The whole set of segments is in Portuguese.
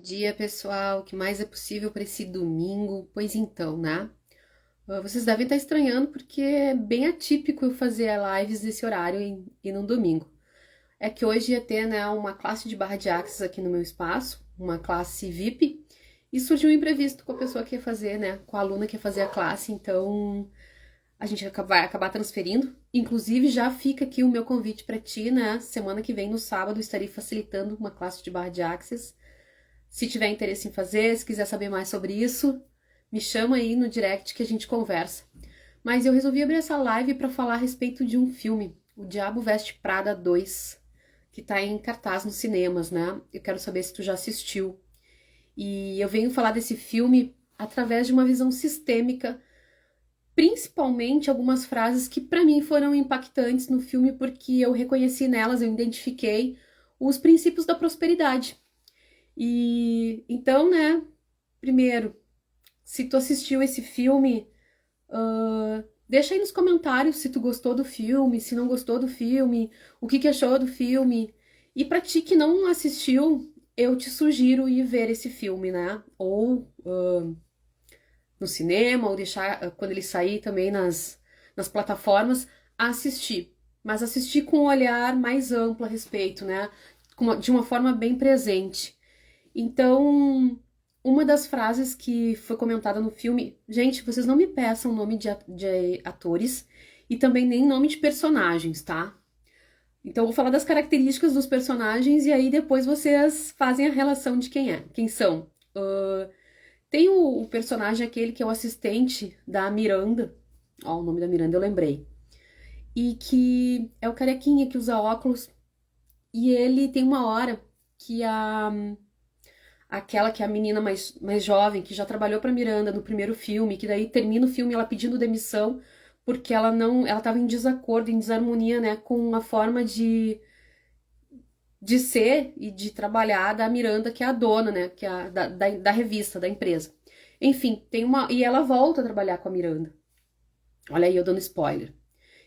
Dia, pessoal, o que mais é possível para esse domingo? Pois então, né? Vocês devem estar estranhando porque é bem atípico eu fazer lives nesse horário e num domingo. É que hoje ia ter, né, uma classe de barra de axis aqui no meu espaço, uma classe VIP, e surgiu um imprevisto com a pessoa que ia fazer, né, com a aluna que ia fazer a classe, então a gente vai acabar transferindo. Inclusive, já fica aqui o meu convite para ti, né? Semana que vem, no sábado, estarei facilitando uma classe de barra de axis. Se tiver interesse em fazer, se quiser saber mais sobre isso, me chama aí no direct que a gente conversa. Mas eu resolvi abrir essa live para falar a respeito de um filme, O Diabo Veste Prada 2, que tá em cartaz nos cinemas, né? Eu quero saber se tu já assistiu. E eu venho falar desse filme através de uma visão sistêmica, principalmente algumas frases que para mim foram impactantes no filme porque eu reconheci nelas, eu identifiquei os princípios da prosperidade. E então, né, primeiro, se tu assistiu esse filme, deixa aí nos comentários se tu gostou do filme, se não gostou do filme, o que achou do filme. E pra ti que não assistiu, eu te sugiro ir ver esse filme, né? Ou no cinema, ou deixar, quando ele sair também nas plataformas, assistir. Mas assistir com um olhar mais amplo a respeito, né? De uma forma bem presente. Então, uma das frases que foi comentada no filme, gente, vocês não me peçam nome de atores e também nem nome de personagens, tá? Então, eu vou falar das características dos personagens e aí depois vocês fazem a relação de quem são. Tem o personagem aquele que é o assistente da Miranda, ó, o nome da Miranda eu lembrei, e que é o carequinha que usa óculos, e ele tem uma hora que aquela que é a menina mais jovem, que já trabalhou pra Miranda no primeiro filme, que daí termina o filme ela pedindo demissão, porque ela estava em desacordo, em desarmonia, né, com a forma de ser e de trabalhar da Miranda, que é a dona, né, que é da revista, da empresa. Enfim, e ela volta a trabalhar com a Miranda. Olha aí, eu dando spoiler.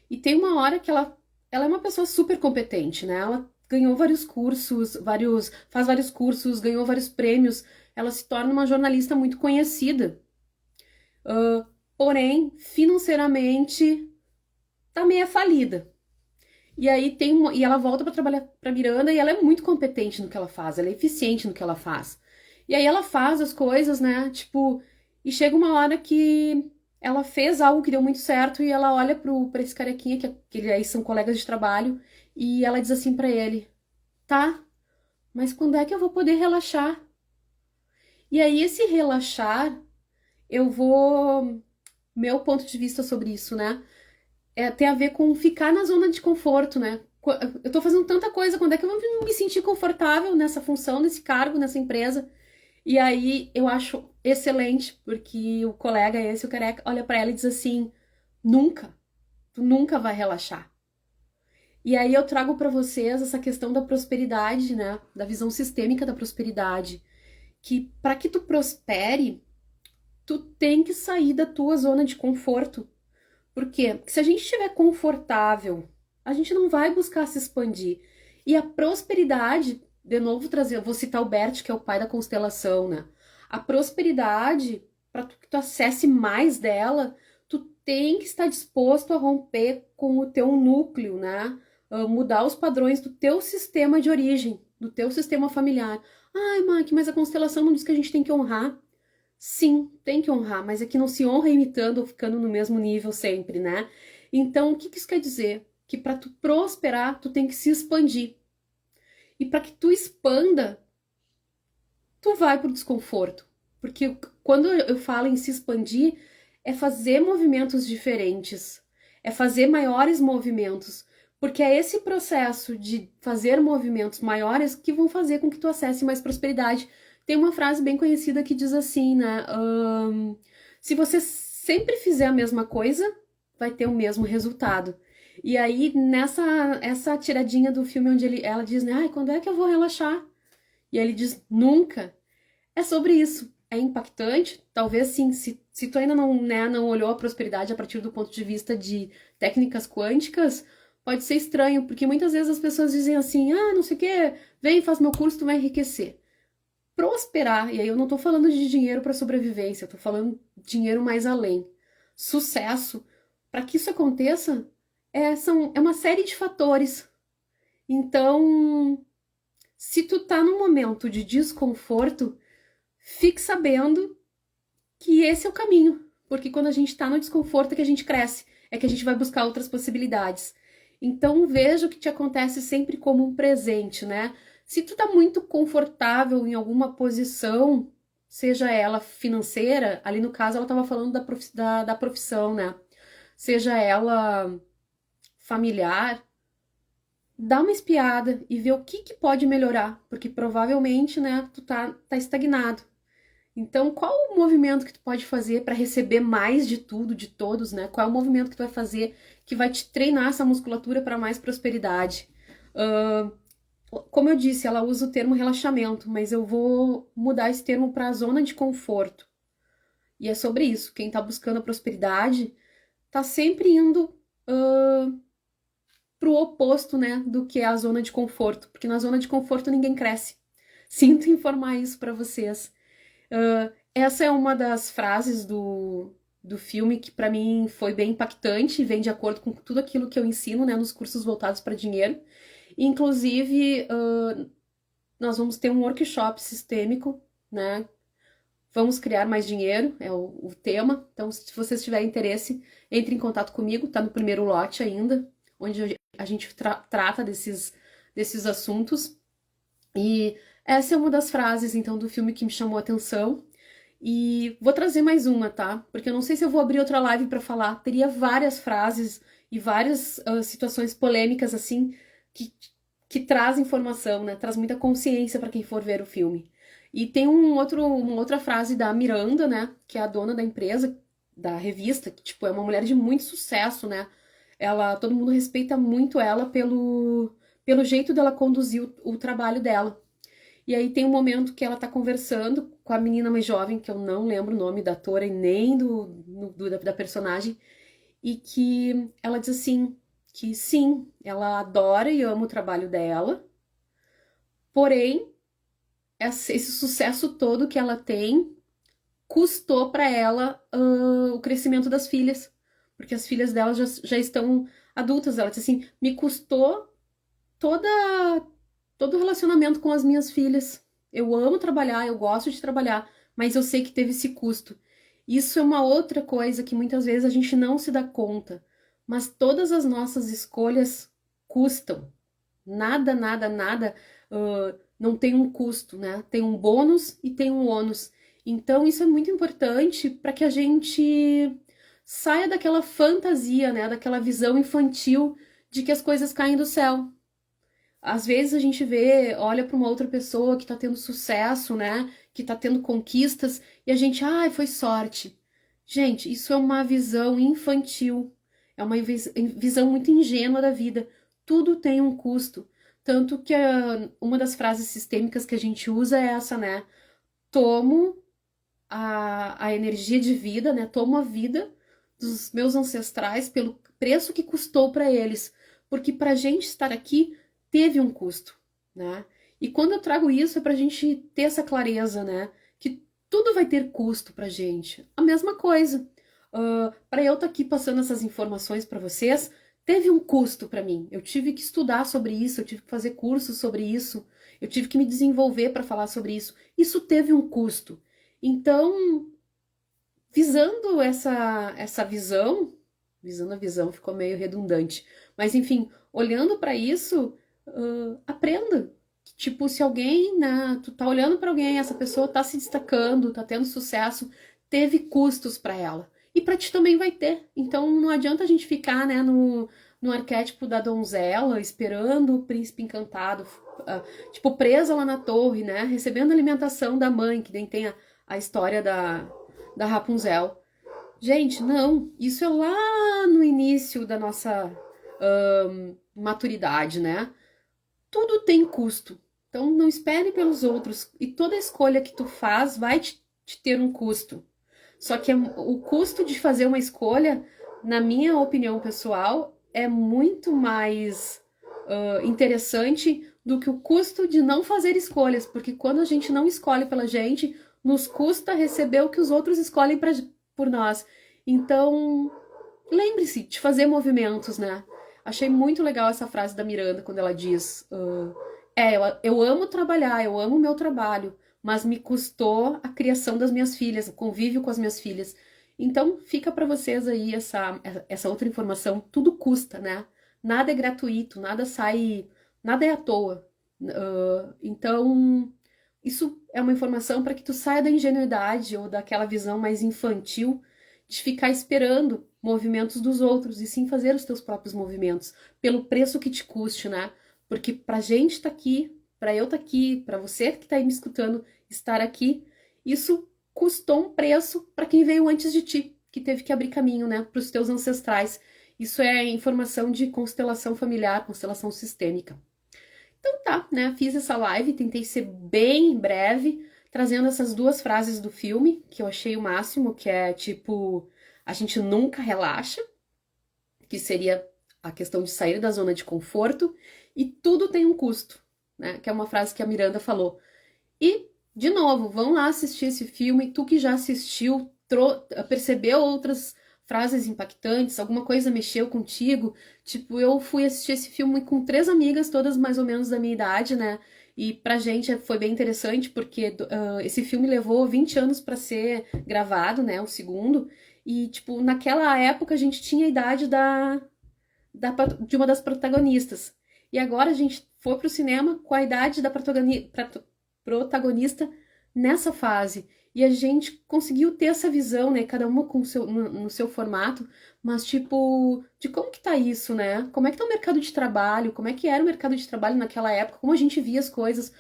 E tem uma hora que ela é uma pessoa super competente, né? Ela ganhou vários cursos, faz vários cursos, ganhou vários prêmios. Ela se torna uma jornalista muito conhecida. Porém, financeiramente, tá meio falida. E aí e ela volta para trabalhar para Miranda e ela é muito competente no que ela faz, ela é eficiente no que ela faz. E aí ela faz as coisas, né? Tipo, e chega uma hora que ela fez algo que deu muito certo e ela olha pra esse carequinha, que aí são colegas de trabalho, e ela diz assim pra ele: tá, mas quando é que eu vou poder relaxar? E aí esse relaxar, eu vou. Meu ponto de vista sobre isso, né? Tem a ver com ficar na zona de conforto, né? Eu tô fazendo tanta coisa, quando é que eu vou me sentir confortável nessa função, nesse cargo, nessa empresa? E aí eu acho excelente, porque o colega esse, o careca, olha pra ela e diz assim: nunca, tu nunca vai relaxar. E aí eu trago pra vocês essa questão da prosperidade, né? Da visão sistêmica da prosperidade, que para que tu prospere, tu tem que sair da tua zona de conforto. Por quê? Porque se a gente estiver confortável, a gente não vai buscar se expandir. E a prosperidade, de novo trazer, eu vou citar o Bert, que é o pai da constelação, né? A prosperidade, para que tu acesse mais dela, tu tem que estar disposto a romper com o teu núcleo, né? Mudar os padrões do teu sistema de origem, do teu sistema familiar. Ai, Mike, mas a constelação não diz que a gente tem que honrar. Sim, tem que honrar, mas é que não se honra imitando ou ficando no mesmo nível sempre, né? Então, o que isso quer dizer? Que para tu prosperar, tu tem que se expandir. E para que tu expanda, tu vai pro desconforto. Porque quando eu falo em se expandir, é fazer movimentos diferentes, é fazer maiores movimentos. Porque é esse processo de fazer movimentos maiores que vão fazer com que tu acesse mais prosperidade. Tem uma frase bem conhecida que diz assim, né? Se você sempre fizer a mesma coisa, vai ter o mesmo resultado. E aí, essa tiradinha do filme onde ela diz, né? Ai, quando é que eu vou relaxar? E aí ele diz, nunca. É sobre isso. É impactante? Talvez sim. Se tu ainda não, né, não olhou a prosperidade a partir do ponto de vista de técnicas quânticas, pode ser estranho, porque muitas vezes as pessoas dizem assim, ah, não sei o quê, vem, faz meu curso, tu vai enriquecer. prosperar, e aí eu não tô falando de dinheiro para sobrevivência, eu tô falando de dinheiro mais além. Sucesso, para que isso aconteça, é uma série de fatores. Então, se tu tá num momento de desconforto, fique sabendo que esse é o caminho, porque quando a gente tá no desconforto é que a gente cresce, é que a gente vai buscar outras possibilidades. Então, veja o que te acontece sempre como um presente, né? Se tu tá muito confortável em alguma posição, seja ela financeira, ali no caso ela tava falando da profissão, né? Seja ela familiar, dá uma espiada e vê o que pode melhorar, porque provavelmente, né, tu tá estagnado. Então, qual o movimento que tu pode fazer para receber mais de tudo, de todos, né? Qual é o movimento que tu vai fazer que vai te treinar essa musculatura para mais prosperidade? Uh, Como eu disse, ela usa o termo relaxamento, mas eu vou mudar esse termo para zona de conforto. E é sobre isso. Quem está buscando a prosperidade está sempre indo para o oposto, né, do que é a zona de conforto, porque na zona de conforto ninguém cresce. Sinto informar isso para vocês. Essa é uma das frases do filme que para mim foi bem impactante e vem de acordo com tudo aquilo que eu ensino, né, nos cursos voltados para dinheiro. Inclusive, nós vamos ter um workshop sistêmico, né? Vamos criar mais dinheiro, é o tema. Então, se vocês tiverem interesse, entre em contato comigo, tá no primeiro lote ainda, onde a gente trata desses assuntos. E essa é uma das frases, então, do filme que me chamou a atenção. E vou trazer mais uma, tá? Porque eu não sei se eu vou abrir outra live para falar. Teria várias frases e várias situações polêmicas, assim, que traz informação, né? Traz muita consciência para quem for ver o filme. E tem uma outra frase da Miranda, né? Que é a dona da empresa, da revista, que, tipo, é uma mulher de muito sucesso, né? Todo mundo respeita muito ela pelo jeito dela conduzir o trabalho dela. E aí tem um momento que ela tá conversando com a menina mais jovem, que eu não lembro o nome da atora e nem da personagem, e que ela diz assim, que sim, ela adora e ama o trabalho dela, porém, esse sucesso todo que ela tem custou para ela o crescimento das filhas, porque as filhas dela já estão adultas. Ela diz assim, me custou toda todo o relacionamento com as minhas filhas. Eu amo trabalhar, eu gosto de trabalhar, mas eu sei que teve esse custo. Isso é uma outra coisa que muitas vezes a gente não se dá conta, mas todas as nossas escolhas custam. Nada, nada, nada não tem um custo, né? Tem um bônus e tem um ônus. Então, isso é muito importante para que a gente saia daquela fantasia, né? Daquela visão infantil de que as coisas caem do céu. Às vezes a gente olha para uma outra pessoa que está tendo sucesso, né? Que está tendo conquistas e a gente, foi sorte. Gente, isso é uma visão infantil. É uma visão muito ingênua da vida. Tudo tem um custo. Tanto que uma das frases sistêmicas que a gente usa é essa, né? Tomo a energia de vida, né? Tomo a vida dos meus ancestrais pelo preço que custou para eles. Porque para a gente estar aqui teve um custo, né? E quando eu trago isso é pra gente ter essa clareza, né? Que tudo vai ter custo pra gente. A mesma coisa. Para eu estar aqui passando essas informações para vocês, teve um custo para mim. Eu tive que estudar sobre isso, eu tive que fazer cursos sobre isso, eu tive que me desenvolver para falar sobre isso. Isso teve um custo. Então, visando essa visando a visão ficou meio redundante, mas enfim, olhando para isso, aprenda. Tipo, se alguém, né, tu tá olhando para alguém, essa pessoa tá se destacando, tá tendo sucesso, teve custos para ela. E para ti também vai ter. Então não adianta a gente ficar, né, no arquétipo da donzela, esperando o príncipe encantado, tipo, presa lá na torre, né, recebendo alimentação da mãe, que nem tem a história da Rapunzel. Gente, não, isso é lá no início da nossa maturidade, né? Tudo tem custo. Então não espere pelos outros. E toda escolha que tu faz vai te ter um custo. Só que o custo de fazer uma escolha, na minha opinião pessoal, é muito mais interessante do que o custo de não fazer escolhas, porque quando a gente não escolhe pela gente, nos custa receber o que os outros escolhem por nós. Então, lembre-se de fazer movimentos, né? Achei muito legal essa frase da Miranda quando ela diz: eu amo trabalhar, eu amo o meu trabalho, mas me custou a criação das minhas filhas, o convívio com as minhas filhas. Então, fica para vocês aí essa outra informação. Tudo custa, né? Nada é gratuito, nada é à toa. Então, isso é uma informação para que tu saia da ingenuidade ou daquela visão mais infantil de ficar esperando movimentos dos outros e sim fazer os teus próprios movimentos, pelo preço que te custe, né? Porque pra gente tá aqui, pra eu tá aqui, pra você que tá aí me escutando estar aqui, isso custou um preço para quem veio antes de ti, que teve que abrir caminho, né, pros teus ancestrais. Isso é informação de constelação familiar, constelação sistêmica. Então tá, né? Fiz essa live, tentei ser bem breve, trazendo essas duas frases do filme, que eu achei o máximo, que é tipo, a gente nunca relaxa, que seria a questão de sair da zona de conforto, e tudo tem um custo, né? Que é uma frase que a Miranda falou. E, de novo, vão lá assistir esse filme, tu que já assistiu, percebeu outras frases impactantes, alguma coisa mexeu contigo. Tipo, eu fui assistir esse filme com 3 amigas, todas mais ou menos da minha idade, né? E pra gente foi bem interessante, porque esse filme levou 20 anos para ser gravado, né? O segundo. E, tipo, naquela época a gente tinha a idade de uma das protagonistas. E agora a gente foi pro cinema com a idade da protagonista nessa fase. E a gente conseguiu ter essa visão, né? Cada uma com no seu formato, mas tipo, de como que tá isso, né? Como é que tá o mercado de trabalho? Como é que era o mercado de trabalho naquela época? Como a gente via as coisas?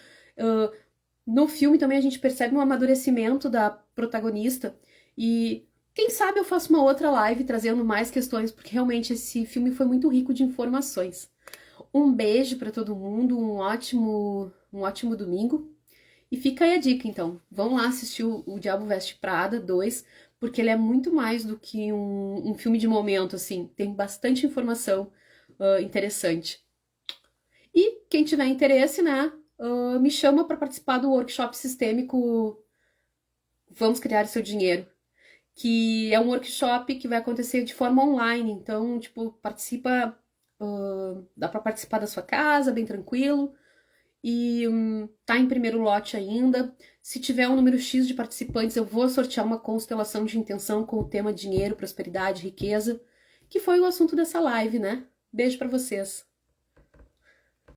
No filme também a gente percebe um amadurecimento da protagonista. E quem sabe eu faço uma outra live trazendo mais questões, porque realmente esse filme foi muito rico de informações. Um beijo para todo mundo, um ótimo domingo. E fica aí a dica, então. Vão lá assistir o Diabo Veste Prada 2, porque ele é muito mais do que um filme de momento, assim. Tem bastante informação interessante. E quem tiver interesse, né, me chama para participar do workshop sistêmico Vamos Criar Seu Dinheiro, que é um workshop que vai acontecer de forma online. Então, tipo, dá para participar da sua casa, bem tranquilo. E tá em primeiro lote ainda. Se tiver um número X de participantes, eu vou sortear uma constelação de intenção com o tema dinheiro, prosperidade, riqueza, que foi o assunto dessa live, né? Beijo para vocês.